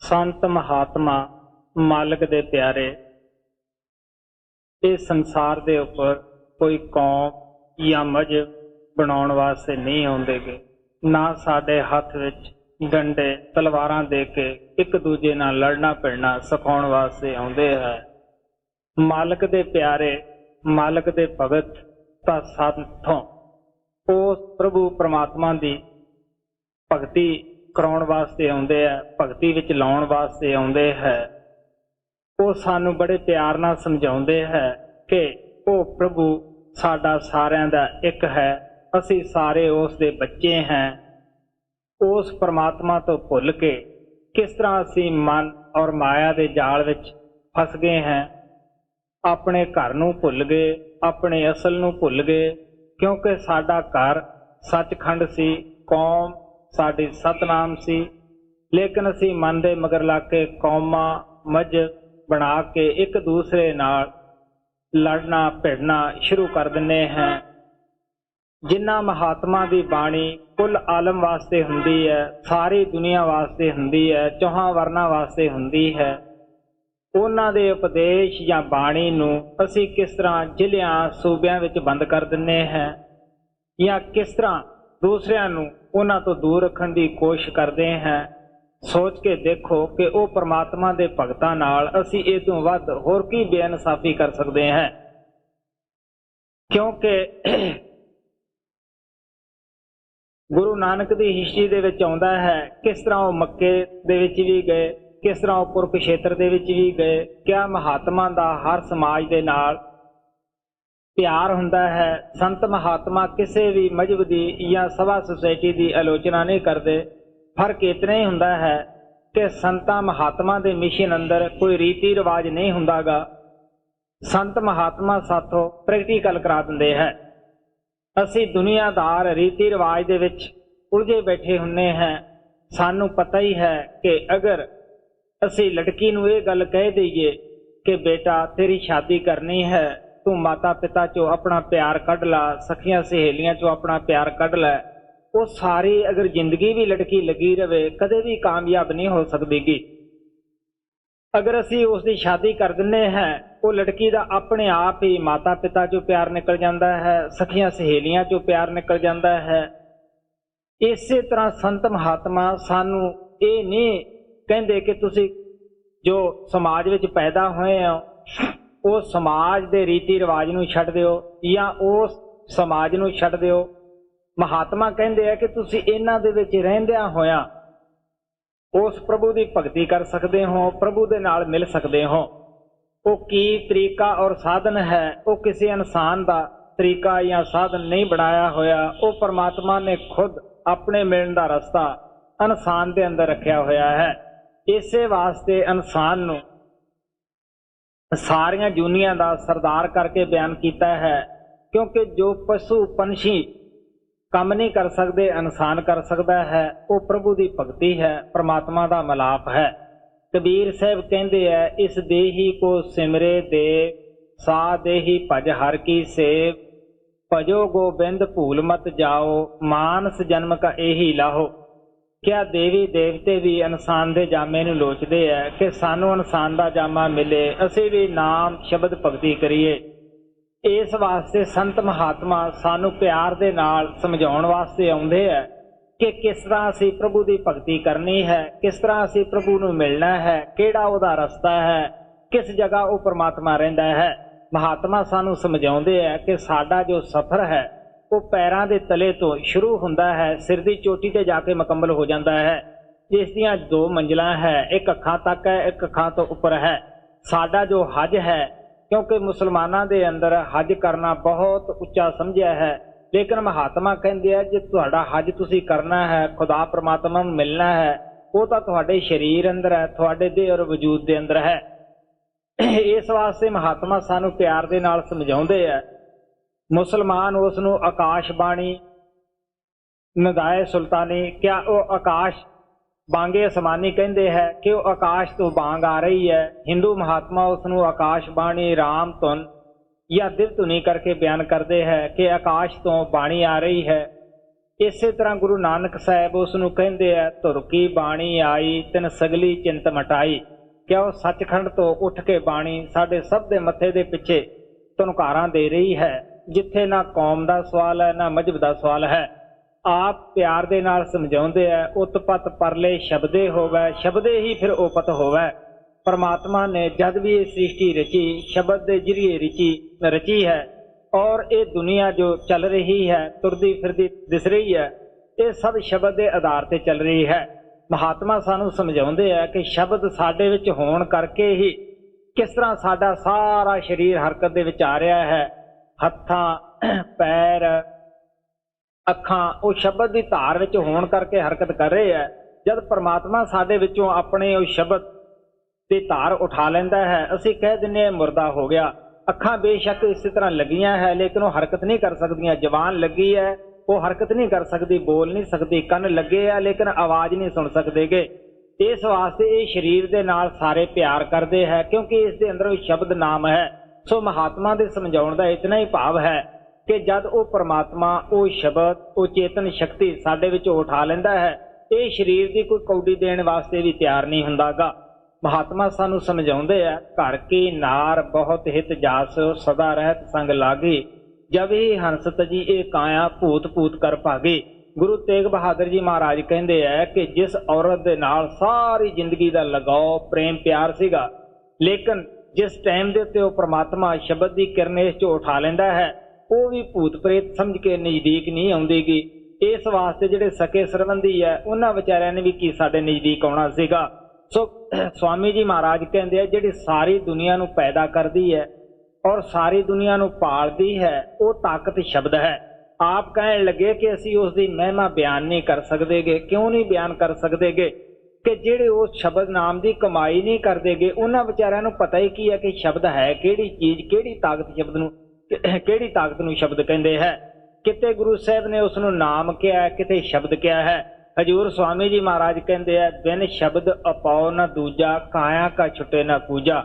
संत महात्मा मालिक दे प्यारे, इस संसार दे उपर कोई कौम या मजहब बनाउण वास्ते नहीं आउंदे गे। ना साडे हथ विच डंडे तलवारां दे के एक दूजे नाल लड़ना भिड़ना सिखाउण वास्ते आउंदे है। मालिक दे प्यारे, मालिक दे भगत तां संतों उस प्रभु परमात्मा दी भगती कराउण वास्ते आउंदे है, भगती विच लाउण वास्ते आउंदे है। वो सानू बड़े प्यार नाल समझाउंदे है कि वो प्रभु साडा सारियां दा एक है, असी सारे उस दे बच्चे हैं। उस परमात्मा तो भुल के किस तरह असी मन और माया दे जाल विच फस गए हैं। अपने घर नूं भुल गए, अपने असल नूं भुल गए, क्योंकि साडा घर सचखंड सी, कौम साडी सतनाम सी, लेकिन असी मन दे मगर ला के कौमां मजहब बना के एक दूसरे नाल लड़ना भिड़ना शुरू कर दिंदे हैं। जिन्ना महात्मा दी बाणी कुल आलम वास्ते हुंदी है, सारी दुनिया वास्ते हुंदी है, चौहां वर्णां वास्ते हुंदी है, उन्हां दे उपदेश या बाणी नूं असी किस तरह जिलियां सूबियां विच बंद कर दिंदे हैं, या किस तरह दूसरियां नूं उन्हां तो दूर रखण दी कोशिश करते हैं। सोच के देखो कि वो परमात्मा दे भगतां नाल असी इह तों वध होर की बेइंसाफी कर सकते हैं। क्योंकि गुरु नानक दी हिस्ट्री दे विच आउंदा है किस तरह वो मक्के दे विच भी गए, किस तरह वो कुरुक्षेत्र दे विच भी गए। क्या महात्मा दा हर समाज दे नाल प्यार हुंदा है। संत महात्मा किसी भी मजहब की या सभा सोसाइटी की आलोचना नहीं करते। फर्क इतना ही हुंदा है कि संतां महात्मा के मिशन अंदर कोई रीति रिवाज नहीं हुंदागा। संत महात्मा साथों प्रैक्टिकल करा दिंदे है। असी दुनियादार रीति रिवाज दे विच उलझे बैठे हुन्ने हैं। सानू पता ही है कि अगर असी लड़की नूं ये गल कह दईए कि बेटा तेरी शादी करनी है, तू माता पिता चो अपना प्यार कढ़ ला, सखियां सहेलियां चो अपना प्यार कढ़ लै, वो सारी अगर जिंदगी भी लड़की लगी रहे कदे भी कामयाब नहीं हो सकती। अगर असी उसकी शादी कर दिंदे हैं, वो लड़की का अपने आप ही माता पिता चो प्यार निकल जाता है, सखियां सहेलियां चो प्यार निकल जाता है। इसे तरह संत महात्मा सानू ये नहीं कहते कि तुसी जो समाज विच पैदा होए हो उस समाज के रीति रिवाज नूं छड्ड दिओ या उस समाज नूं छड्ड दिओ। महात्मा कहते हैं कि तुसी इन्हां दे विच रहिंदियां होया उस प्रभु की भगती कर सकते हो, प्रभु दे नाल मिल सकते हो। वो की तरीका और साधन है, वो किसी इंसान का तरीका या साधन नहीं बनाया होया। वो परमात्मा ने खुद अपने मिलण का रस्ता इंसान के अंदर रखा होया है। इसे वास्ते इंसान नूं सारियां जूनियां दा सरदार करके बयान किया है, क्योंकि जो पशु पंछी काम नहीं कर सकते इंसान कर सकता है। वो प्रभु की भगती है, परमात्मा का मिलाप है। कबीर साहब कहते हैं, इस देही को सिमरे देव, सा देही भज हर की सेव, भजो गोबिंद भूल मत जाओ, मानस जन्म का यही लाहो। क्या देवी देवते भी इंसान के जामे नूं लोचते हैं कि सानू इंसान का जामा मिले, असी भी नाम शब्द भगती करिए। इस वास्ते संत महात्मा सानू प्यार दे नाल समझाउण वास्ते आउंदे है कि किस तरह असी प्रभु की भगती करनी है, किस तरह असी प्रभु नूं मिलना है, किहड़ा उहदा रस्ता है, किस जगह वो परमात्मा रहिंदा है। महात्मा सानू समझाउंदे है कि साडा जो सफर है वो पैरां दे तले तो शुरू हुंदा है, सिर दी चोटी ते जाके मुकम्मल हो जाता है। जिस दियां दो मंजिलां है, एक अखां तक है, एक अखां तो उपर है। साडा जो हज है, क्योंकि मुसलमानां दे अंदर हज करना बहुत उच्चा समझिया है, लेकिन महात्मा कहंदे आ जे तुहाडा हज तुसीं करना है, खुदा परमात्मा नूं मिलना है, वो तां तुहाडे शरीर अंदर है, तुहाडे देह और वजूद दे अंदर है। इस वास्ते महात्मा सानू प्यार दे नाल समझाउंदे आ। मुसलमान उसनूं आकाश बाणी नदाए सुल्तानी, क्या वो आकाश बांगे आसमानी कहते हैं कि वो आकाश तो बांग आ रही है। हिंदू महात्मा उसनूं आकाश बाणी राम धुन या दिल धुनी करके बयान करते हैं कि आकाश तो बाणी आ रही है। ਇਸੇ ਤਰ੍ਹਾਂ ਗੁਰੂ ਨਾਨਕ ਸਾਹਿਬ ਉਸ ਨੂੰ ਕਹਿੰਦੇ ਆ, ਧੁਰ ਕੀ ਬਾਣੀ ਆਈ ਤਿਨ ਸਗਲੀ ਚਿੰਤ ਮਟਾਈ। ਕਿ ਉਹ ਸੱਚਖੰਡ ਤੋਂ ਉੱਠ ਕੇ ਬਾਣੀ ਸਾਡੇ ਸਭ ਦੇ ਮੱਥੇ ਦੇ ਪਿੱਛੇ ਧੁਨਕਾਰਾਂ ਦੇ ਰਹੀ ਹੈ, ਜਿੱਥੇ ਨਾ ਕੌਮ ਦਾ ਸਵਾਲ ਹੈ ਨਾ ਮਜ਼ਹਬ ਦਾ ਸਵਾਲ ਹੈ। ਆਪ ਪਿਆਰ ਦੇ ਨਾਲ ਸਮਝਾਉਂਦੇ ਆ, ਉਤਪਤ ਪਰਲੇ ਸ਼ਬਦੇ ਹੋਵੇ, ਸ਼ਬਦੇ ਹੀ ਫਿਰ ਉਪਤ ਹੋਵੇ। परमात्मा ने जब भी ये सृष्टि रची शब्द के जरिए रची है, और ये दुनिया जो चल रही है तुरदी फिरदी दिस रही है, ये सब शब्द के आधार पर चल रही है। महात्मा सानू समझाते हैं कि शब्द साडे विच होण करके ही किस तरह साडा सारा शरीर हरकत दे विच आ रहा है। हत्थां पैर अखां वो शब्द की धार विच होण करके हरकत कर रहे हैं। जब परमात्मा साडे विचों अपने वो शब्द की धार उठा लेंदा है, असीं कह दिंदे मुर्दा हो गया। अखां बेशक इस तरह लगियां है लेकिन वो हरकत नहीं कर सकदियां। जबान लगी है वो हरकत नहीं कर सकती, बोल नहीं सकती। कन लगे है लेकिन आवाज नहीं सुन सकते गे। इस वास्ते ये शरीर दे नाल सारे प्यार करते हैं क्योंकि इस दे अंदर शब्द नाम है। सो महात्मा दे समझाउण दा इतना ही भाव है कि जद वो परमात्मा वो शब्द वो चेतन शक्ति साडे विच उठा लैंदा है, ये शरीर की कोई कौडी देण वास्ते भी तैयार नहीं हुंदागा। महात्मा सानू समझाउंदे है, घर की नार बहुत हित जास सदा रहत संग लागी, जब ही हंस तजी ए काया भूत भूत कर भागी। गुरु तेग बहादुर जी महाराज कहते हैं कि जिस औरत दे नाल सारी जिंदगी का लगाव प्रेम प्यार सीगा, लेकिन जिस टाइम दे उत्ते परमात्मा शब्द की किरण इस चो उठा लैंदा है, वो भी भूत प्रेत समझ के नज़दीक नहीं आउंदीगी। इस वास्ते जिहड़े सके सरबंधी है उन्हां विचारिਆਂ ने भी की साडे नज़दीक आउणा सीगा। सो स्वामी जी महाराज कहते हैं जिहड़ी सारी दुनिया नूं पैदा करती है और सारी दुनिया नूं पालदी है, वो ताकत शब्द है। आप कहने लगे कि असी उसकी महिमा बयान नहीं कर सकते गे। क्यों नहीं बयान कर सकते गे? कि जिहड़े उस शब्द नाम की कमाई नहीं करते गे, उन्हां विचारिਆਂ नूं पता ही की है कि शब्द है किहड़ी चीज, किहड़ी ताकत शब्द नूं, किहड़ी ताकत नूं शब्द कहंदे है। किते गुरु साहब ने उसनूं नाम कहा है, किते शब्द कहा है। हजूर स्वामी जी महाराज कहते हैं, बिन शब्द अपाओ न दूजा, काया का छुटे न पूजा।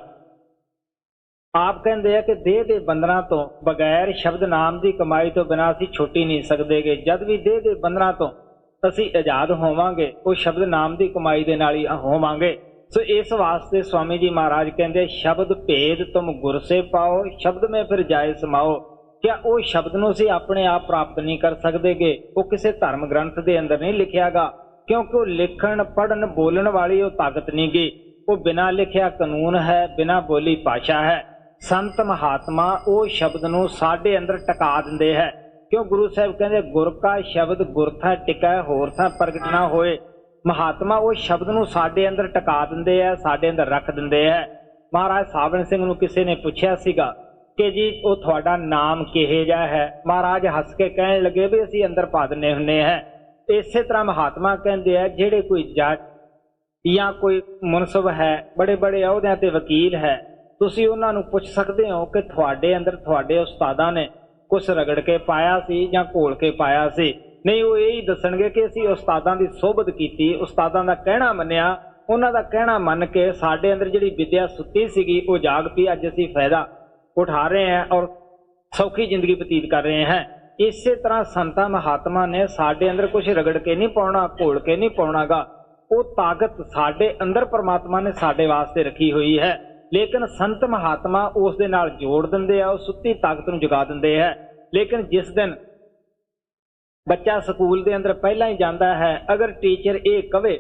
आप कहते हैं कि देह के बंधना तो बगैर शब्द नाम की कमाई तो बिना असी छुट ही नहीं सकते गे। जब भी देह के बंधना तो असी आजाद होवांगे, वो शब्द नाम की कमाई दे नाल ही होवांगे। सो इस वास्ते स्वामी जी महाराज कहते, शब्द भेद तुम गुर से पाओ, शब्द में फिर जाए समाओ। क्या वो शब्द नूं असीं अपने आप प्राप्त नहीं कर सकते गे? वो किसी धर्म ग्रंथ के अंदर नहीं लिखिया गा, क्योंकि वो लिखण पढ़न बोलण वाली वो ताकत नहीं गी। वो बिना लिखिया कानून है, बिना बोली भाषा है। संत महात्मा वो शब्द नूं साडे अंदर टका दिंदे है। क्यों गुरु साहब कहते, गुर का शब्द गुर था टिकै, होर था प्रगट ना होए। महात्मा वो शब्द नूं साडे अंदर टका दिंदे है, साडे अंदर रख दिंदे है। महाराज सावण सिंह नूं किसी ने पूछा सीगा कि जी वो थोड़ा नाम किहे जा है। महाराज हस के कहने लगे भी असी अंदर पा दिने हुंदे हैं। इसे तरह महात्मा कहते हैं, जेड़े कोई जज या कोई मुनसब है, बड़े बड़े अहुदियां ते वकील है, तुसी उन्हां नूं पुछ सकते हो कि थोड़े अंदर थोड़े उस्तादां ने कुछ रगड़ के पाया सी या घोल के पाया सी। नहीं, वो यही दसणगे कि असी उस्तादां दी सोबत कीती, उस्तादां दा कहना मन्निया, उन्हां दा कहना मन के साडे अंदर जिहड़ी विद्या सुत्ती सीगी वो जाग पई। अज असी फायदा उठा रहे हैं और सौखी जिंदगी बतीत कर रहे हैं। इसी तरह संता महात्मा ने साडे अंदर कुछ रगड़ के नहीं पाउणा, घोल के नहीं पाउणा गा। वो ताकत साडे अंदर परमात्मा ने साडे वास्ते रखी हुई है, लेकिन संत महात्मा उस दे नाल जोड़ दिंदे आ, उस सुत्ती ताकत नूं जगा दिंदे है। लेकिन जिस दिन बच्चा स्कूल दे अंदर पहला ही जाता है, अगर टीचर ये कहे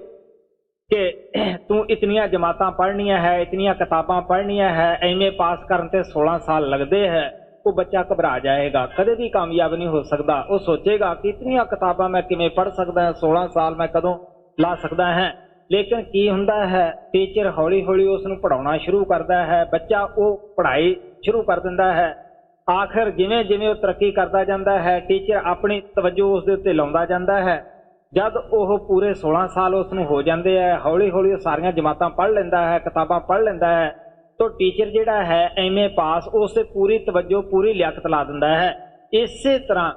कि तू इतनियां जमातां पढ़नियां है, इतनियां किताबां पढ़नियां है, एमए पास करन ते 16 साल लगते हैं, वो बच्चा घबरा जाएगा, कदे भी कामयाब नहीं हो सकता। वो सोचेगा कि इतनियां किताबां मैं किवें पढ़ सकदा है, 16 साल मैं कदों ला सकदा है। लेकिन की हुंदा है, टीचर हौली हौली उसनूं पढ़ाउणा शुरू करता है, बच्चा वो पढ़ाई शुरू कर दिंदा है। आखिर जिवें जिवें वो तरक्की करता जाता है, टीचर अपनी तवज्जो उस दे उत्ते लाउंदा जाता है। जब वह पूरे 16 साल उसनूं हो जाते हैं, हौली हौली सारियां जमातां पढ़ लेंदा है, किताबां पढ़ लेंदा है, तो टीचर जिहड़ा है एमए पास उस ते पूरी तवज्जो पूरी लियाकत ला दिंदा है। इसे तरह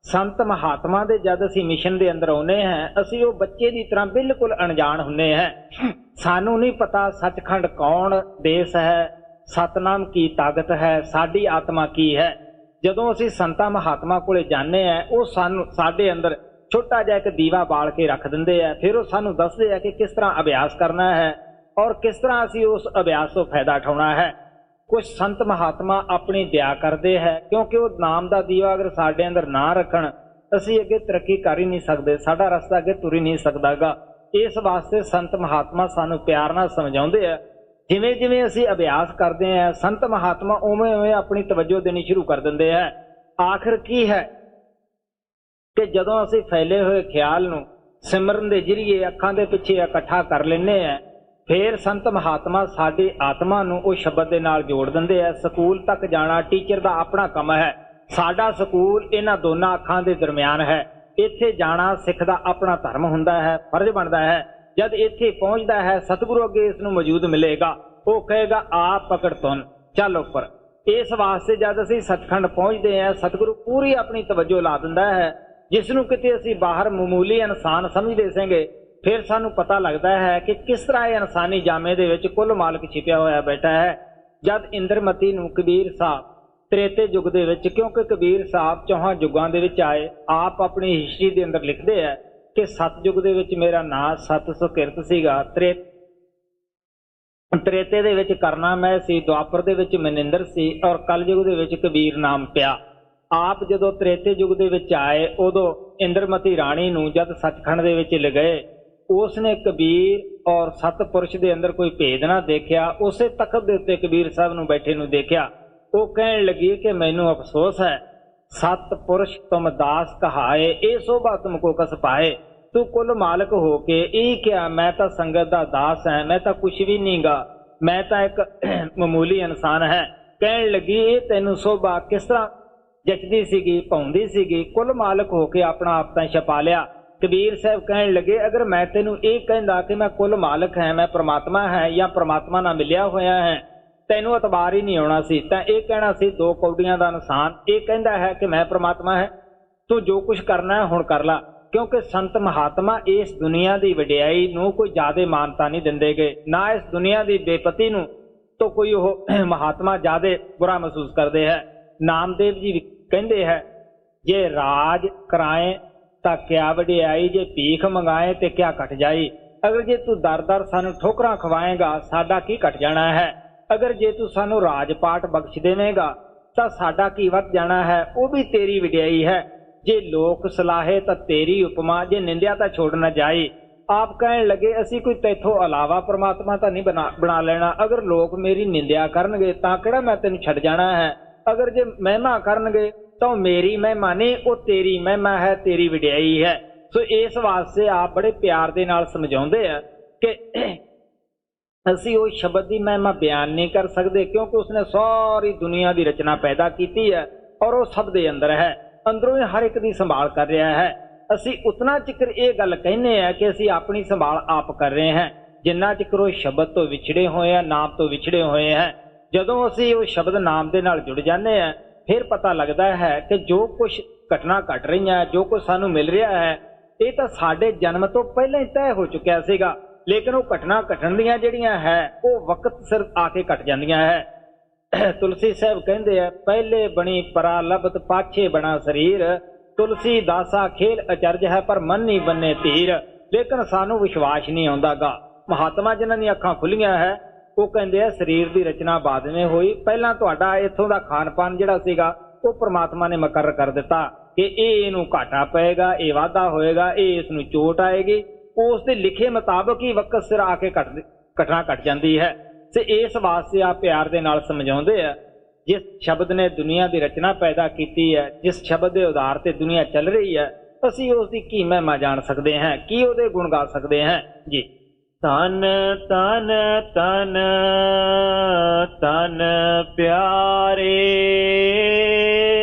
संत महात्मा दे जद असीं मिशन दे अंदर आउंदे हैं, असीं वो बच्चे की तरह बिल्कुल अणजाण हुंदे हैं। सानू नहीं पता सचखंड कौन देश है, सतनाम की ताकत है, साडी आत्मा की है। जदों असीं संतां महात्मा कोले जाने हैं, वो सानू साडे अंदर ਛੋਟਾ ਜਿਹਾ ਇੱਕ ਦੀਵਾ ਬਾਲ ਕੇ ਰੱਖ ਦਿੰਦੇ ਆ। ਫਿਰ ਉਹ ਸਾਨੂੰ ਦੱਸਦੇ ਆ ਕਿ ਕਿਸ ਤਰ੍ਹਾਂ ਅਭਿਆਸ ਕਰਨਾ ਹੈ ਔਰ ਕਿਸ ਤਰ੍ਹਾਂ ਅਸੀਂ ਉਸ ਅਭਿਆਸ ਤੋਂ ਫਾਇਦਾ ਉਠਾਉਣਾ ਹੈ। ਕੁਝ ਸੰਤ ਮਹਾਤਮਾ ਆਪਣੀ ਦਇਆ ਕਰਦੇ ਹੈ, ਕਿਉਂਕਿ ਉਹ ਨਾਮ ਦਾ ਦੀਵਾ ਅਗਰ ਸਾਡੇ ਅੰਦਰ ਨਾ ਰੱਖਣ ਅਸੀਂ ਅੱਗੇ ਤਰੱਕੀ ਕਰ ਹੀ ਨਹੀਂ ਸਕਦੇ, ਸਾਡਾ ਰਸਤਾ ਅੱਗੇ ਤੁਰ ਹੀ ਨਹੀਂ ਸਕਦਾਗਾ। ਇਸ ਵਾਸਤੇ ਸੰਤ ਮਹਾਤਮਾ ਸਾਨੂੰ ਪਿਆਰ ਨਾਲ ਸਮਝਾਉਂਦੇ ਆ। ਜਿਵੇਂ ਜਿਵੇਂ ਅਸੀਂ ਅਭਿਆਸ ਕਰਦੇ ਹਾਂ ਸੰਤ ਮਹਾਤਮਾ ਉਵੇਂ ਉਵੇਂ ਆਪਣੀ ਤਵੱਜੋ ਦੇਣੀ ਸ਼ੁਰੂ ਕਰ ਦਿੰਦੇ ਹੈ। ਆਖਿਰ ਕੀ ਹੈ ਕਿ ਜਦੋਂ ਅਸੀਂ ਫੈਲੇ ਹੋਏ ਖਿਆਲ ਨੂੰ ਸਿਮਰਨ ਦੇ ਜ਼ਰੀਏ ਅੱਖਾਂ ਦੇ ਪਿੱਛੇ ਇਕੱਠਾ ਕਰ ਲੈਂਦੇ ਹਾਂ, ਫਿਰ ਸੰਤ ਮਹਾਤਮਾ ਸਾਡੀ ਆਤਮਾ ਨੂੰ ਉਹ ਸ਼ਬਦ ਦੇ ਨਾਲ ਜੋੜ ਦਿੰਦੇ ਆ। ਸਕੂਲ ਤੱਕ ਜਾਣਾ ਟੀਚਰ ਦਾ ਆਪਣਾ ਕੰਮ ਹੈ, ਸਾਡਾ ਸਕੂਲ ਇਹਨਾਂ ਦੋਨਾਂ ਅੱਖਾਂ ਦੇ ਦਰਮਿਆਨ ਹੈ। ਇੱਥੇ ਜਾਣਾ ਸਿੱਖ ਦਾ ਆਪਣਾ ਧਰਮ ਹੁੰਦਾ ਹੈ, ਫਰਜ਼ ਬਣਦਾ ਹੈ। ਜਦ ਇੱਥੇ ਪਹੁੰਚਦਾ ਹੈ ਸਤਿਗੁਰੂ ਅੱਗੇ ਇਸ ਨੂੰ ਮੌਜੂਦ ਮਿਲੇਗਾ, ਉਹ ਕਹੇਗਾ ਆਪ ਪਕੜ ਤੁਨ ਚੱਲ ਉੱਪਰ। ਇਸ ਵਾਸਤੇ ਜਦ ਅਸੀਂ ਸੱਚਖੰਡ ਪਹੁੰਚਦੇ ਹਾਂ ਸਤਿਗੁਰੂ ਪੂਰੀ ਆਪਣੀ ਤਵੱਜੋ ਲਾ ਦਿੰਦਾ ਹੈ। ਜਿਸ ਨੂੰ ਕਿਤੇ ਅਸੀਂ ਬਾਹਰ ਮਾਮੂਲੀ ਇਨਸਾਨ ਸਮਝਦੇ ਸੀਗੇ, ਫਿਰ ਸਾਨੂੰ ਪਤਾ ਲੱਗਦਾ ਹੈ ਕਿ ਕਿਸ ਤਰ੍ਹਾਂ ਇਹ ਇਨਸਾਨੀ ਜਾਮੇ ਦੇ ਵਿੱਚ ਕੁੱਲ ਮਾਲਕ ਛਿਪਿਆ ਹੋਇਆ ਬੈਠਾ ਹੈ। ਜਦ ਇੰਦਰਮਤੀ ਨੂੰ ਕਬੀਰ ਸਾਹਿਬ ਤ੍ਰੇਤੇ ਯੁੱਗ ਦੇ ਵਿੱਚ, ਕਿਉਂਕਿ ਕਬੀਰ ਸਾਹਿਬ ਚੌਹਾਂ ਯੁੱਗਾਂ ਦੇ ਵਿੱਚ ਆਏ, ਆਪ ਆਪਣੀ ਹਿਸਟਰੀ ਦੇ ਅੰਦਰ ਲਿਖਦੇ ਹੈ ਕਿ ਸਤਯੁਗ ਦੇ ਵਿੱਚ ਮੇਰਾ ਨਾਂ ਸਤ ਸੁਕਿਰਤ ਸੀਗਾ, ਤ੍ਰੇਤੇ ਦੇ ਵਿੱਚ ਕਰਨਾ ਮੈਂ ਸੀ, ਦੁਆਪਰ ਦੇ ਵਿੱਚ ਮਨਿੰਦਰ ਸੀ ਔਰ ਕਲਯੁਗ ਦੇ ਵਿੱਚ ਕਬੀਰ ਨਾਮ ਪਿਆ। ਆਪ ਜਦੋਂ ਤ੍ਰੇਤੇ ਯੁੱਗ ਦੇ ਵਿੱਚ ਆਏ ਉਦੋਂ ਇੰਦਰਮਤੀ ਰਾਣੀ ਨੂੰ ਜਦ ਸੱਚਖੰਡ ਦੇ ਵਿੱਚ ਲਗਾਏ, ਉਸਨੇ ਕਬੀਰ ਔਰ ਸਤਪੁਰਸ਼ ਦੇ ਅੰਦਰ ਕੋਈ ਭੇਦ ਨਾ ਦੇਖਿਆ। ਉਸੇ ਤਖਤ ਦੇ ਉੱਤੇ ਕਬੀਰ ਸਾਹਿਬ ਨੂੰ ਬੈਠੇ ਨੂੰ ਦੇਖਿਆ। ਉਹ ਕਹਿਣ ਲੱਗੀ ਕਿ ਮੈਨੂੰ ਅਫਸੋਸ ਹੈ, ਸਤਪੁਰਸ਼ ਤੁਮ ਦਾਸ ਕਹਾਏ, ਇਹ ਸੋਭਾ ਤੁਮ ਕੋ ਕਸ ਪਾਏ। ਤੂੰ ਕੁੱਲ ਮਾਲਕ ਹੋ ਕੇ ਇਹ ਕਿਹਾ ਮੈਂ ਤਾਂ ਸੰਗਤ ਦਾ ਦਾਸ ਹੈ, ਮੈਂ ਤਾਂ ਕੁਛ ਵੀ ਨਹੀਂਗਾ, ਮੈਂ ਤਾਂ ਇੱਕ ਮਾਮੂਲੀ ਇਨਸਾਨ ਹੈ। ਕਹਿਣ ਲੱਗੀ ਇਹ ਤੈਨੂੰ ਸੋਭਾ ਕਿਸ ਤਰ੍ਹਾਂ ਜਚਦੀ ਸੀਗੀ, ਪਾਉਂਦੀ ਸੀਗੀ, ਕੁੱਲ ਮਾਲਕ ਹੋ ਕੇ ਆਪਣਾ ਆਪ ਤਾਂ ਛਪਾ ਲਿਆ। ਕਬੀਰ ਸਾਹਿਬ ਕਹਿਣ ਲੱਗੇ ਅਗਰ ਮੈਂ ਤੈਨੂੰ ਇਹ ਕਹਿੰਦਾ ਕਿ ਮੈਂ ਕੁੱਲ ਮਾਲਕ ਹੈ, ਮੈਂ ਪ੍ਰਮਾਤਮਾ ਹੈ ਜਾਂ ਪ੍ਰਮਾਤਮਾ ਨਾਲ ਮਿਲਿਆ ਹੋਇਆ ਹੈ, ਤੈਨੂੰ ਇਤਬਾਰ ਹੀ ਨਹੀਂ ਆਉਣਾ ਸੀ। ਤਾਂ ਇਹ ਕਹਿਣਾ ਸੀ ਦੋ ਕੌਡੀਆਂ ਦਾ ਇਨਸਾਨ ਇਹ ਕਹਿੰਦਾ ਹੈ ਕਿ ਮੈਂ ਪ੍ਰਮਾਤਮਾ ਹੈ, ਤੂੰ ਜੋ ਕੁਝ ਕਰਨਾ ਹੈ ਹੁਣ ਕਰ ਲਾ। ਕਿਉਂਕਿ ਸੰਤ ਮਹਾਤਮਾ ਇਸ ਦੁਨੀਆ ਦੀ ਵਡਿਆਈ ਨੂੰ ਕੋਈ ਜ਼ਿਆਦਾ ਮਾਨਤਾ ਨਹੀਂ ਦਿੰਦੇ ਗਏ, ਨਾ ਇਸ ਦੁਨੀਆ ਦੀ ਬੇਪਤੀ ਨੂੰ ਤਾਂ ਕੋਈ ਉਹ ਮਹਾਤਮਾ ਜ਼ਿਆਦਾ ਬੁਰਾ ਮਹਿਸੂਸ ਕਰਦੇ ਹੈ। ਨਾਮਦੇਵ ਜੀ ਕਹਿੰਦੇ ਹੈ ਜੇ ਰਾਜ ਕਰਾਏ ਤਾਂ ਕਿਆ ਵਡਿਆਈ, ਜੇ ਭੀਖ ਮੰਗਾਏ ਤੇ ਕਿਆ ਘਟ ਜਾਈ। ਅਗਰ ਜੇ ਤੂੰ ਦਰ ਦਰ ਸਾਨੂੰ ਠੋਕਰਾਂ ਖਵਾਏਗਾ ਸਾਡਾ ਕੀ ਘਟ ਜਾਣਾ ਹੈ, ਅਗਰ ਜੇ ਤੂੰ ਸਾਨੂੰ ਰਾਜ ਪਾਟ ਬਖਸ਼ ਦੇਵੇਂਗਾ ਤਾਂ ਸਾਡਾ ਕੀ ਵੱਧ ਜਾਣਾ ਹੈ, ਉਹ ਵੀ ਤੇਰੀ ਵਡਿਆਈ ਹੈ। ਜੇ ਲੋਕ ਸਲਾਹੇ ਤਾਂ ਤੇਰੀ ਉਪਮਾ, ਜੇ ਨਿੰਦਿਆ ਤਾਂ ਛੋੜ ਨਾ ਜਾਏ। ਆਪ ਕਹਿਣ ਲੱਗੇ ਅਸੀਂ ਕੋਈ ਤੈਥੋਂ ਇਲਾਵਾ ਪ੍ਰਮਾਤਮਾ ਤਾਂ ਨਹੀਂ ਬਣਾ ਲੈਣਾ। ਅਗਰ ਲੋਕ ਮੇਰੀ ਨਿੰਦਿਆ ਕਰਨਗੇ ਤਾਂ ਕਿਹੜਾ ਮੈਂ ਤੈਨੂੰ ਛੱਡ ਜਾਣਾ ਹੈ, ਅਗਰ ਜੇ ਮਹਿਮਾ ਕਰਨਗੇ ਤਾਂ ਮੇਰੀ ਮਹਿਮਾ ਨਹੀਂ, ਉਹ ਤੇਰੀ ਮਹਿਮਾ ਹੈ, ਤੇਰੀ ਵਡਿਆਈ ਹੈ। ਸੋ ਇਸ ਵਾਸਤੇ ਆਪ ਬੜੇ ਪਿਆਰ ਦੇ ਨਾਲ ਸਮਝਾਉਂਦੇ ਆ ਕਿ ਅਸੀਂ ਉਹ ਸ਼ਬਦ ਦੀ ਮਹਿਮਾ ਬਿਆਨ ਨਹੀਂ ਕਰ ਸਕਦੇ, ਕਿਉਂਕਿ ਉਸਨੇ ਸਾਰੀ ਦੁਨੀਆ ਦੀ ਰਚਨਾ ਪੈਦਾ ਕੀਤੀ ਹੈ ਔਰ ਉਹ ਸਭ ਦੇ ਅੰਦਰ ਹੈ, ਅੰਦਰੋਂ ਹੀ ਹਰ ਇੱਕ ਦੀ ਸੰਭਾਲ ਕਰ ਰਿਹਾ ਹੈ। ਅਸੀਂ ਉਤਨਾ ਚਿਕਰ ਇਹ ਗੱਲ ਕਹਿੰਦੇ ਆ ਕਿ ਅਸੀਂ ਆਪਣੀ ਸੰਭਾਲ ਆਪ ਕਰ ਰਹੇ ਹਾਂ, ਜਿੰਨਾ ਚਿਕਰ ਉਹ ਸ਼ਬਦ ਤੋਂ ਵਿਛੜੇ ਹੋਏ ਆ, ਨਾਮ ਤੋਂ ਵਿਛੜੇ ਹੋਏ ਹੈ। ਜਦੋਂ ਅਸੀਂ ਉਹ ਸ਼ਬਦ ਨਾਮ ਦੇ ਨਾਲ ਜੁੜ ਜਾਂਦੇ ਆ ਫਿਰ ਪਤਾ ਲੱਗਦਾ ਹੈ ਕਿ ਜੋ ਕੁਝ ਘਟਨਾ ਘਟ ਰਹੀਆਂ, ਜੋ ਕੁਝ ਸਾਨੂੰ ਮਿਲ ਰਿਹਾ ਹੈ, ਇਹ ਤਾਂ ਸਾਡੇ ਜਨਮ ਤੋਂ ਪਹਿਲਾਂ ਹੀ ਤੈਅ ਹੋ ਚੁੱਕਿਆ ਸੀਗਾ। ਲੇਕਿਨ ਉਹ ਘਟਨਾ ਘਟਣ ਦੀਆਂ ਜਿਹੜੀਆਂ ਹੈ ਉਹ ਵਕਤ ਸਿਰ ਆ ਕੇ ਘਟ ਜਾਂਦੀਆਂ ਹੈ। ਤੁਲਸੀ ਸਾਹਿਬ ਕਹਿੰਦੇ ਆ ਪਹਿਲੇ ਬਣੀ ਪਰਾ ਲਬਤ ਪਾਛੇ ਬਣਾ ਸਰੀਰ, ਤੁਲਸੀ ਦਾਸਾ ਖੇਲ ਅਚਰਜ ਹੈ ਪਰ ਮਨ ਨਹੀਂ ਬੰਨੇ ਧੀਰ। ਲੇਕਿਨ ਸਾਨੂੰ ਵਿਸ਼ਵਾਸ ਨਹੀਂ ਆਉਂਦਾਗਾ। ਮਹਾਤਮਾ ਜਿਨ੍ਹਾਂ ਦੀਆਂ ਅੱਖਾਂ ਖੁੱਲੀਆਂ ਹੈ ਉਹ ਕਹਿੰਦੇ ਆ ਸਰੀਰ ਦੀ ਰਚਨਾ ਬਾਅਦ ਵਿੱਚ ਹੋਈ, ਪਹਿਲਾਂ ਤੁਹਾਡਾ ਇੱਥੋਂ ਦਾ ਖਾਣ ਪਾਨ ਜਿਹੜਾ ਸੀਗਾ ਉਹ ਪ੍ਰਮਾਤਮਾ ਨੇ ਮੁਕੱਰਰ ਕਰ ਦਿੱਤਾ ਕਿ ਇਹਨੂੰ ਘਾਟਾ ਪਏਗਾ, ਇਹ ਵਾਧਾ ਹੋਏਗਾ, ਇਹ ਇਸ ਨੂੰ ਚੋਟ ਆਏਗੀ। ਉਸ ਦੇ ਲਿਖੇ ਮੁਤਾਬਕ ਹੀ ਵਕਤ ਸਿਰ ਆ ਕੇ ਘਟਨਾ ਘਟ ਜਾਂਦੀ ਹੈ। ਤੇ ਇਸ ਵਾਸਤੇ ਆ ਪਿਆਰ ਦੇ ਨਾਲ ਸਮਝਾਉਂਦੇ ਆ ਜਿਸ ਸ਼ਬਦ ਨੇ ਦੁਨੀਆ ਦੀ ਰਚਨਾ ਪੈਦਾ ਕੀਤੀ ਹੈ, ਜਿਸ ਸ਼ਬਦ ਦੇ ਆਧਾਰ ਤੇ ਦੁਨੀਆ ਚੱਲ ਰਹੀ ਹੈ, ਅਸੀਂ ਉਸ ਦੀ ਕੀ ਮਹਿਮਾ ਜਾਣ ਸਕਦੇ ਹਾਂ, ਕੀ ਉਹਦੇ ਗੁਣ ਗਾ ਸਕਦੇ ਹਾਂ ਜੀ। ਤਨ ਤਨ ਤਨ ਤਨ ਪਿਆਰੇ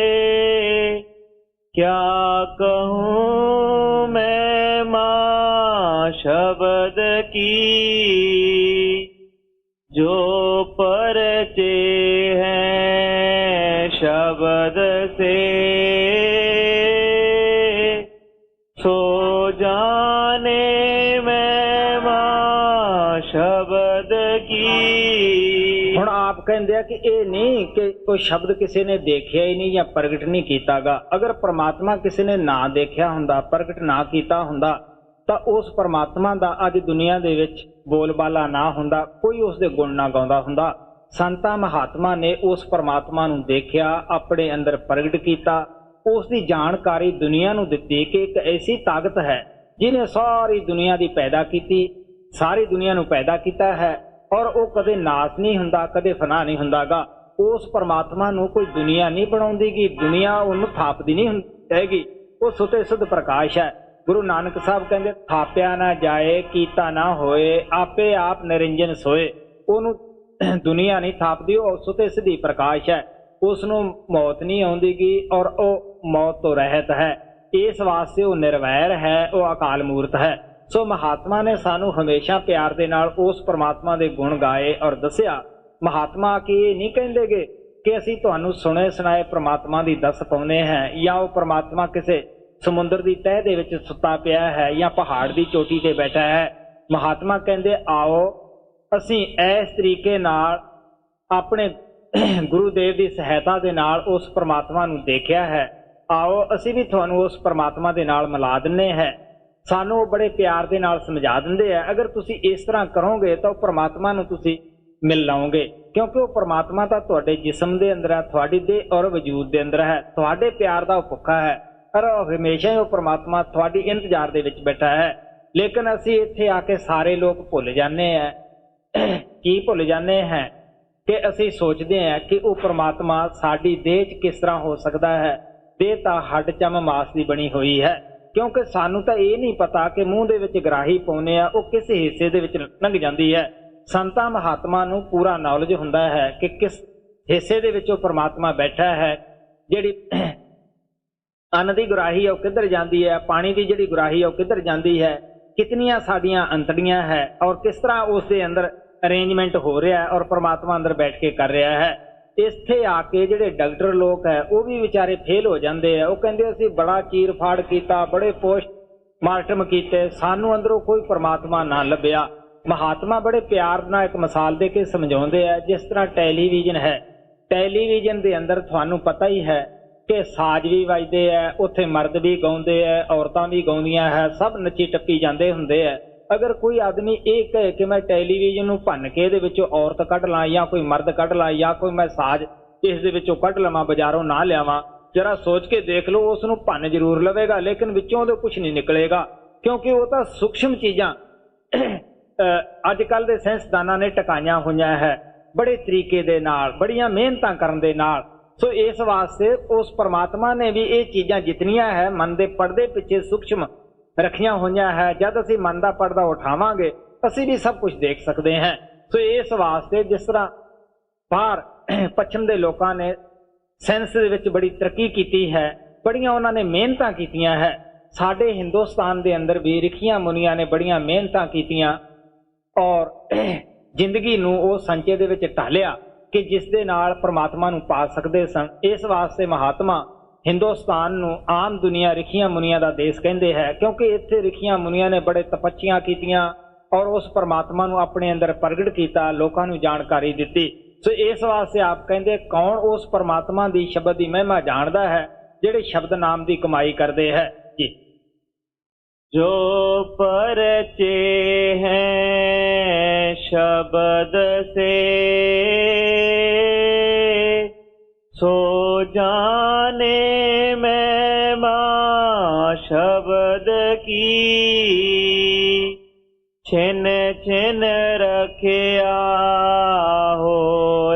ਕਿਆ कहूँ मैं माँ शब्द की, जो परचे हैं शब्द से सो जाने मैं माँ शब्द की। ਹੁਣ ਆਪ ਕਹਿੰਦੇ ਆ ਕਿ ਇਹ ਨਹੀਂ ਕਿ ਕੋਈ ਸ਼ਬਦ ਕਿਸੇ ਨੇ ਦੇਖਿਆ ਹੀ ਨਹੀਂ ਜਾਂ ਪ੍ਰਗਟ ਨਹੀਂ ਕੀਤਾਗਾ। ਅਗਰ ਪ੍ਰਮਾਤਮਾ ਕਿਸੇ ਨੇ ਨਾ ਦੇਖਿਆ ਹੁੰਦਾ, ਪ੍ਰਗਟ ਨਾ ਕੀਤਾ ਹੁੰਦਾ, ਤਾਂ ਉਸ ਪ੍ਰਮਾਤਮਾ ਦਾ ਅੱਜ ਦੁਨੀਆ ਦੇ ਵਿੱਚ ਬੋਲਬਾਲਾ ਨਾ ਹੁੰਦਾ, ਕੋਈ ਉਸ ਦੇ ਗੁਣ ਨਾ ਗਾਉਂਦਾ ਹੁੰਦਾ। ਸੰਤਾਂ ਮਹਾਤਮਾ ਨੇ ਉਸ ਪ੍ਰਮਾਤਮਾ ਨੂੰ ਦੇਖਿਆ, ਆਪਣੇ ਅੰਦਰ ਪ੍ਰਗਟ ਕੀਤਾ, ਉਸ ਦੀ ਜਾਣਕਾਰੀ ਦੁਨੀਆ ਨੂੰ ਦਿੱਤੀ ਕਿ ਇੱਕ ਐਸੀ ਤਾਕਤ ਹੈ ਜਿਹਨੇ ਸਾਰੀ ਦੁਨੀਆ ਦੀ ਪੈਦਾ ਕੀਤੀ, ਸਾਰੀ ਦੁਨੀਆ ਨੂੰ ਪੈਦਾ ਕੀਤਾ ਹੈ, ਔਰ ਉਹ ਕਦੇ ਨਾਸ ਨਹੀਂ ਹੁੰਦਾ, ਕਦੇ ਫਨਾ ਨਹੀਂ ਹੁੰਦਾਗਾ। ਉਸ ਪ੍ਰਮਾਤਮਾ ਨੂੰ ਕੋਈ ਦੁਨੀਆ ਨਹੀਂ ਬਣਾਉਂਦੀਗੀ, ਦੁਨੀਆ ਉਹਨੂੰ ਥਾਪਦੀ ਨਹੀਂ ਹੈਗੀ। ਉਹ ਸੁਤੇ ਸੁਧ ਪ੍ਰਕਾਸ਼ ਹੈ। ਗੁਰੂ ਨਾਨਕ ਸਾਹਿਬ ਕਹਿੰਦੇ ਥਾਪਿਆ ਨਾ ਜਾਏ, ਕੀਤਾ ਨਾ ਹੋਏ, ਆਪੇ ਆਪ ਨਿਰੰਜਨ ਸੋਏ। ਉਹਨੂੰ ਦੁਨੀਆ ਨਹੀਂ ਥਾਪਦੀ, ਉਹ ਸੁਤੇ ਸਿੱਧੀ ਪ੍ਰਕਾਸ਼ ਹੈ, ਉਸ ਨੂੰ ਮੌਤ ਨਹੀਂ ਆਉਂਦੀਗੀ ਔਰ ਉਹ ਮੌਤ ਤੋਂ ਰਹਿਤ ਹੈ। ਇਸ ਵਾਸਤੇ ਉਹ ਨਿਰਵੈਰ ਹੈ, ਉਹ ਅਕਾਲ ਮੂਰਤ ਹੈ। ਸੋ ਮਹਾਤਮਾ ਨੇ ਸਾਨੂੰ ਹਮੇਸ਼ਾ ਪਿਆਰ ਦੇ ਨਾਲ ਉਸ ਪ੍ਰਮਾਤਮਾ ਦੇ ਗੁਣ ਗਾਏ ਔਰ ਦੱਸਿਆ। ਮਹਾਤਮਾ ਕੀ ਇਹ ਨਹੀਂ ਕਹਿੰਦੇਗੇ ਕਿ ਅਸੀਂ ਤੁਹਾਨੂੰ ਸੁਣੇ ਸੁਣਾਏ ਪ੍ਰਮਾਤਮਾ ਦੀ ਦੱਸ ਪਾਉਂਦੇ ਹਾਂ, ਜਾਂ ਉਹ ਪ੍ਰਮਾਤਮਾ ਕਿਸੇ ਸਮੁੰਦਰ ਦੀ ਤਹਿ ਦੇ ਵਿੱਚ ਸੁੱਤਾ ਪਿਆ ਹੈ ਜਾਂ ਪਹਾੜ ਦੀ ਚੋਟੀ ਤੇ ਬੈਠਾ ਹੈ। ਮਹਾਤਮਾ ਕਹਿੰਦੇ ਆਓ ਅਸੀਂ ਇਸ ਤਰੀਕੇ ਨਾਲ ਆਪਣੇ ਗੁਰੂਦੇਵ ਦੀ ਸਹਾਇਤਾ ਦੇ ਨਾਲ ਉਸ ਪ੍ਰਮਾਤਮਾ ਨੂੰ ਦੇਖਿਆ ਹੈ, ਆਓ ਅਸੀਂ ਵੀ ਤੁਹਾਨੂੰ ਉਸ ਪ੍ਰਮਾਤਮਾ ਦੇ ਨਾਲ ਮਿਲਾ ਦਿੰਦੇ ਹਾਂ। ਸਾਨੂੰ ਉਹ ਬੜੇ ਪਿਆਰ ਦੇ ਨਾਲ ਸਮਝਾ ਦਿੰਦੇ ਆ, ਅਗਰ ਤੁਸੀਂ ਇਸ ਤਰ੍ਹਾਂ ਕਰੋਗੇ ਤਾਂ ਉਹ ਪ੍ਰਮਾਤਮਾ ਨੂੰ ਤੁਸੀਂ ਮਿਲ ਲਓਗੇ, ਕਿਉਂਕਿ ਉਹ ਪ੍ਰਮਾਤਮਾ ਤਾਂ ਤੁਹਾਡੇ ਜਿਸਮ ਦੇ ਅੰਦਰ ਹੈ, ਤੁਹਾਡੀ ਦੇਹ ਔਰ ਵਜੂਦ ਦੇ ਅੰਦਰ ਹੈ, ਤੁਹਾਡੇ ਪਿਆਰ ਦਾ ਉਹ ਭੁੱਖਾ ਹੈ, ਪਰ ਹਮੇਸ਼ਾ ਹੀ ਉਹ ਪ੍ਰਮਾਤਮਾ ਤੁਹਾਡੀ ਇੰਤਜ਼ਾਰ ਦੇ ਵਿੱਚ ਬੈਠਾ ਹੈ। ਲੇਕਿਨ ਅਸੀਂ ਇੱਥੇ ਆ ਕੇ ਸਾਰੇ ਲੋਕ ਭੁੱਲ ਜਾਂਦੇ ਆ। ਕੀ ਭੁੱਲ ਜਾਂਦੇ ਹਾਂ ਕਿ ਅਸੀਂ ਸੋਚਦੇ ਹਾਂ ਕਿ ਉਹ ਪ੍ਰਮਾਤਮਾ ਸਾਡੀ ਦੇਹ 'ਚ ਕਿਸ ਤਰ੍ਹਾਂ ਹੋ ਸਕਦਾ ਹੈ। ਦੇਹ ਤਾਂ ਹੱਡ ਚਮ ਮਾਸ ਦੀ ਬਣੀ ਹੋਈ ਹੈ, ਕਿਉਂਕਿ ਸਾਨੂੰ ਤਾਂ ਇਹ ਨਹੀਂ ਪਤਾ ਕਿ ਮੂੰਹ ਦੇ ਵਿੱਚ ਗਰਾਹੀ ਪਾਉਂਦੇ ਆ ਉਹ ਕਿਸ ਹਿੱਸੇ ਦੇ ਵਿੱਚ ਲੰਘ ਜਾਂਦੀ ਹੈ। ਸੰਤਾਂ ਮਹਾਤਮਾ ਨੂੰ ਪੂਰਾ ਨੌਲੇਜ ਹੁੰਦਾ ਹੈ ਕਿ ਕਿਸ ਹਿੱਸੇ ਦੇ ਵਿੱਚ ਉਹ ਪ੍ਰਮਾਤਮਾ ਬੈਠਾ ਹੈ। ਜਿਹੜੀ ਅੰਨ ਦੀ ਗੁਰਾਹੀ ਹੈ ਉਹ ਕਿੱਧਰ ਜਾਂਦੀ ਹੈ, ਪਾਣੀ ਦੀ ਜਿਹੜੀ ਗੁਰਾਹੀ ਹੈ ਉਹ ਕਿੱਧਰ ਜਾਂਦੀ ਹੈ, ਕਿਤਨੀਆਂ ਸਾਡੀਆਂ ਅੰਤੜੀਆਂ ਹੈ ਔਰ ਕਿਸ ਤਰ੍ਹਾਂ ਉਸ ਦੇ ਅੰਦਰ ਅਰੇਂਜਮੈਂਟ ਹੋ ਰਿਹਾ ਔਰ ਪ੍ਰਮਾਤਮਾ ਅੰਦਰ ਬੈਠ ਕੇ ਕਰ ਰਿਹਾ ਹੈ। ਇੱਥੇ ਆ ਕੇ ਜਿਹੜੇ ਡਾਕਟਰ ਲੋਕ ਹੈ ਉਹ ਵੀ ਵਿਚਾਰੇ ਫੇਲ ਹੋ ਜਾਂਦੇ ਆ। ਉਹ ਕਹਿੰਦੇ ਅਸੀਂ ਬੜਾ ਚੀਰ ਫਾੜ ਕੀਤਾ, ਬੜੇ ਪੋਸਟ ਮਾਰਟਮ ਕੀਤੇ, ਸਾਨੂੰ ਅੰਦਰੋਂ ਕੋਈ ਪ੍ਰਮਾਤਮਾ ਨਾ ਲੱਭਿਆ। ਮਹਾਤਮਾ ਬੜੇ ਪਿਆਰ ਨਾਲ ਇੱਕ ਮਿਸਾਲ ਦੇ ਕੇ ਸਮਝਾਉਂਦੇ ਆ, ਜਿਸ ਤਰ੍ਹਾਂ ਟੈਲੀਵਿਜ਼ਨ ਹੈ, ਟੈਲੀਵਿਜ਼ਨ ਦੇ ਅੰਦਰ ਤੁਹਾਨੂੰ ਪਤਾ ਹੀ ਹੈ ਕਿ ਸਾਜ਼ ਵੀ ਵੱਜਦੇ ਆ, ਉੱਥੇ ਮਰਦ ਵੀ ਗਾਉਂਦੇ ਆ, ਔਰਤਾਂ ਵੀ ਗਾਉਂਦੀਆਂ ਹੈ, ਸਭ ਨੱਚੀ ਟੱਪੀ ਜਾਂਦੇ ਹੁੰਦੇ ਆ। ਅਗਰ ਕੋਈ ਆਦਮੀ ਇਹ ਕਹੇ ਕਿ ਮੈਂ ਟੈਲੀਵਿਜ਼ਨ ਨੂੰ ਭੰਨ ਕੇ ਇਹਦੇ ਵਿੱਚੋਂ ਔਰਤ ਕੱਢ ਲਾਂ ਜਾਂ ਕੋਈ ਮਰਦ ਕੱਢ ਲਾਂ ਜਾਂ ਕੋਈ ਮੈਂ ਸਾਜ਼ ਇਸ ਦੇ ਵਿੱਚੋਂ ਕੱਢ ਲਵਾਂ, ਬਾਜ਼ਾਰੋਂ ਨਾ ਲਿਆਵਾਂ, ਜਰਾ ਸੋਚ ਕੇ ਦੇਖ ਲਓ, ਉਸ ਨੂੰ ਭੰਨ ਜ਼ਰੂਰ ਲਵੇਗਾ ਲੇਕਿਨ ਵਿੱਚੋਂ ਉਹਦੇ ਕੁਝ ਨਹੀਂ ਨਿਕਲੇਗਾ, ਕਿਉਂਕਿ ਉਹ ਤਾਂ ਸੂਖਸ਼ਮ ਚੀਜ਼ਾਂ ਅੱਜ ਕੱਲ੍ਹ ਦੇ ਸਾਇੰਸਦਾਨਾਂ ਨੇ ਟਿਕਾਈਆਂ ਹੋਈਆਂ ਹੈ ਬੜੇ ਤਰੀਕੇ ਦੇ ਨਾਲ, ਬੜੀਆਂ ਮਿਹਨਤਾਂ ਕਰਨ ਦੇ ਨਾਲ। ਸੋ ਇਸ ਵਾਸਤੇ ਉਸ ਪ੍ਰਮਾਤਮਾ ਨੇ ਵੀ ਇਹ ਚੀਜ਼ਾਂ ਜਿਤਨੀਆਂ ਹੈ ਮਨ ਦੇ ਪਰਦੇ ਪਿੱਛੇ ਸੂਖਸ਼ਮ ਰੱਖੀਆਂ ਹੋਈਆਂ ਹੈ। ਜਦ ਅਸੀਂ ਮਨ ਦਾ ਪਰਦਾ ਉਠਾਵਾਂਗੇ ਅਸੀਂ ਵੀ ਸਭ ਕੁਝ ਦੇਖ ਸਕਦੇ ਹਾਂ। ਸੋ ਇਸ ਵਾਸਤੇ ਜਿਸ ਤਰ੍ਹਾਂ ਬਾਹਰ ਪੱਛਮ ਦੇ ਲੋਕਾਂ ਨੇ ਸਾਇੰਸ ਦੇ ਵਿੱਚ ਬੜੀ ਤਰੱਕੀ ਕੀਤੀ ਹੈ, ਬੜੀਆਂ ਉਹਨਾਂ ਨੇ ਮਿਹਨਤਾਂ ਕੀਤੀਆਂ ਹੈ, ਸਾਡੇ ਹਿੰਦੁਸਤਾਨ ਦੇ ਅੰਦਰ ਵੀ ਰਿਖੀਆਂ ਮੁਨੀਆਂ ਨੇ ਬੜੀਆਂ ਮਿਹਨਤਾਂ ਕੀਤੀਆਂ ਔਰ ਜ਼ਿੰਦਗੀ ਨੂੰ ਉਹ ਸੰਚੇ ਦੇ ਵਿੱਚ ਢਾਲਿਆ ਕਿ ਜਿਸ ਦੇ ਨਾਲ ਪ੍ਰਮਾਤਮਾ ਨੂੰ ਪਾ ਸਕਦੇ ਸਨ। ਇਸ ਵਾਸਤੇ ਮਹਾਤਮਾ ਹਿੰਦੁਸਤਾਨ ਨੂੰ ਆਮ ਦੁਨੀਆ ਰਿਖੀਆਂ ਮੁਨੀਆਂ ਦਾ ਦੇਸ਼ ਕਹਿੰਦੇ ਹੈ, ਕਿਉਂਕਿ ਇੱਥੇ ਰਿਖੀਆਂ ਮੁਨੀਆਂ ਨੇ ਬੜੇ ਤਪੱਚੀਆਂ ਕੀਤੀਆਂ ਔਰ ਉਸ ਪ੍ਰਮਾਤਮਾ ਨੂੰ ਆਪਣੇ ਅੰਦਰ ਪ੍ਰਗਟ ਕੀਤਾ, ਲੋਕਾਂ ਨੂੰ ਜਾਣਕਾਰੀ ਦਿੱਤੀ। ਸੋ ਇਸ ਵਾਸਤੇ ਆਪ ਕਹਿੰਦੇ ਕੌਣ ਉਸ ਪ੍ਰਮਾਤਮਾ ਦੀ ਸ਼ਬਦ ਦੀ ਮਹਿਮਾ ਜਾਣਦਾ ਹੈ, ਜਿਹੜੇ ਸ਼ਬਦ ਨਾਮ ਦੀ ਕਮਾਈ ਕਰਦੇ ਹੈ ਜੀ। ਜੋ परचे हैं शब्द से सो जाने महिमा शब्द की छिन छिन रखिया हो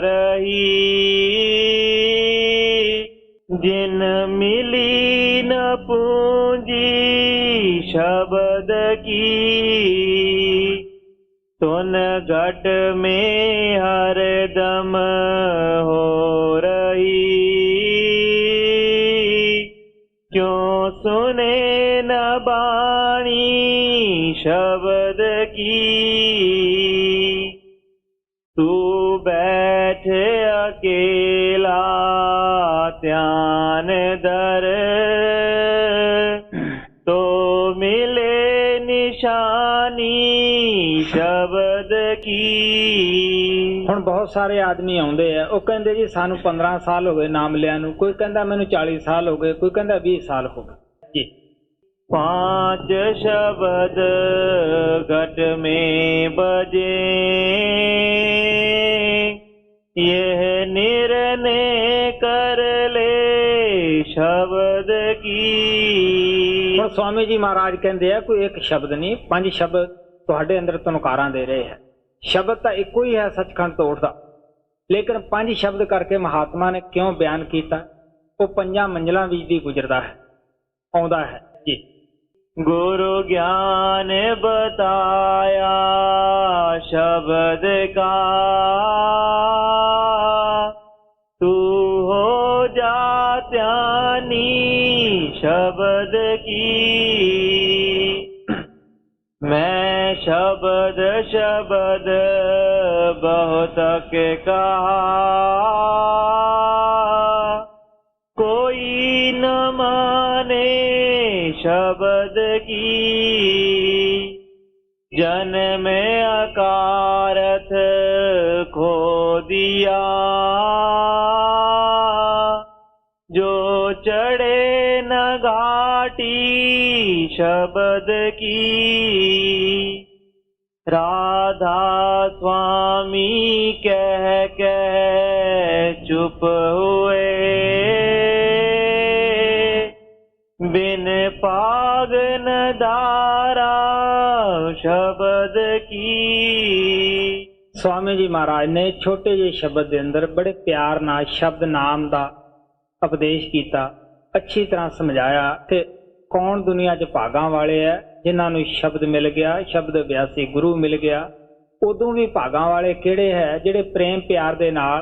रही जिन मिली न पूंजी शब्द की तुन घट में हर दम हो रही क्यों सुने न बाणी शब्द की तू बैठ अकेला ध्यान धर तो मिले निशानी शब्द की। ਹੁਣ ਬਹੁਤ ਸਾਰੇ ਆਦਮੀ ਆਉਂਦੇ ਆ, ਉਹ ਕਹਿੰਦੇ ਜੀ ਸਾਨੂੰ 15 ਸਾਲ ਹੋ ਗਏ ਨਾਮ ਲਿਆ ਨੂੰ, ਕੋਈ ਕਹਿੰਦਾ ਮੈਨੂੰ 40 ਸਾਲ ਹੋ ਗਏ, ਕੋਈ ਕਹਿੰਦਾ 20 ਸਾਲ ਹੋ ਗਏ ਜੀ। 5 शब्द घट में बजे, यह निर्णय कर ले शब्द की। ਹੁਣ ਸਵਾਮੀ ਜੀ ਮਹਾਰਾਜ ਕਹਿੰਦੇ ਆ ਕੋਈ ਇੱਕ ਸ਼ਬਦ ਨਹੀਂ, 5 ਸ਼ਬਦ ਤੁਹਾਡੇ ਅੰਦਰ ਤੁਨਕਾਰਾਂ ਦੇ ਰਹੇ ਹੈ। ਸ਼ਬਦ ਤਾਂ ਇੱਕੋ ਹੀ ਹੈ ਸੱਚਖੰਡ ਤੋੜ ਦਾ, ਲੇਕਿਨ 5 ਸ਼ਬਦ ਕਰਕੇ ਮਹਾਤਮਾ ਨੇ ਕਿਉਂ ਬਿਆਨ ਕੀਤਾ? ਉਹ 5 ਮੰਜ਼ਲਾਂ ਵਿੱਚ ਦੀ ਗੁਜ਼ਰਦਾ ਹੈ, ਆਉਂਦਾ ਹੈ ਜੀ। गुरु ज्ञान बताया शब्द का, तू हो जा त्यानी शब्द की। मैं शब्द शब्द बहुत के कहा, कोई न माने शब्द की। जन्म अकारथ खो दिया, जो चढ़े न घाटी शब्द की। राधा स्वामी कह कह चुप हुए, बिन पागन दारा शब्द की। स्वामी जी महाराज ने छोटे जे शब्द के अंदर बड़े प्यार नाल शब्द नाम का उपदेश किया, अच्छी तरह समझाया कि कौन दुनिया च भागां वाले है जिन्होंने शब्द मिल गया, शब्द अभ्यासी गुरु मिल गया। उदों भी भागां वाले किहड़े है जिहड़े प्रेम प्यार दे नाल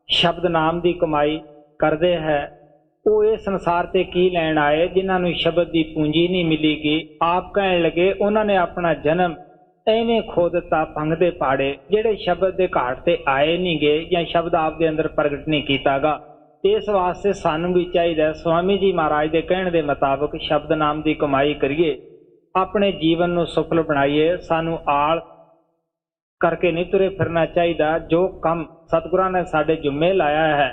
शब्द नाम की कमाई करते हैं। वो इस संसार से की लैन आए जिन्होंने शब्द की पूंजी नहीं मिलीगी। आप कहने लगे उन्होंने अपना जन्म एवें खो दिता भंगदे पाड़े, जेड़े शब्द के घाट से आए नहीं गए या शब्द आपके अंदर प्रगट नहीं किया गा। इस वास्ते सानू भी चाहिए स्वामी जी महाराज के कहने के मुताबिक शब्द नाम की कमाई करिए, अपने जीवन को सफल बनाइए। सानू आल करके नहीं तुरे फिरना चाहिए। जो कम सतगुरां ने साडे जुम्मे लाया है,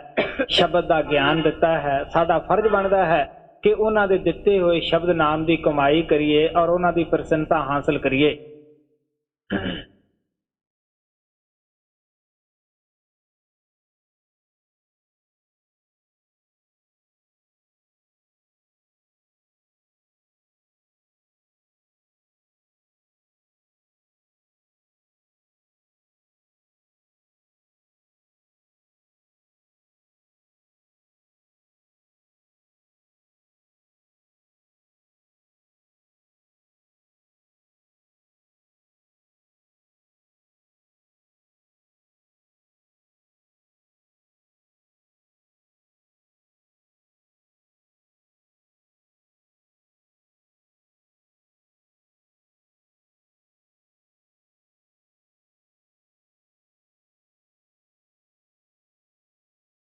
शब्द का ज्ञान दिता है, साडा फर्ज बनता है कि उन्हां दे दिते हुए शब्द नाम की कमाई करिए और उन्हां दी प्रसन्नता हासिल करिए।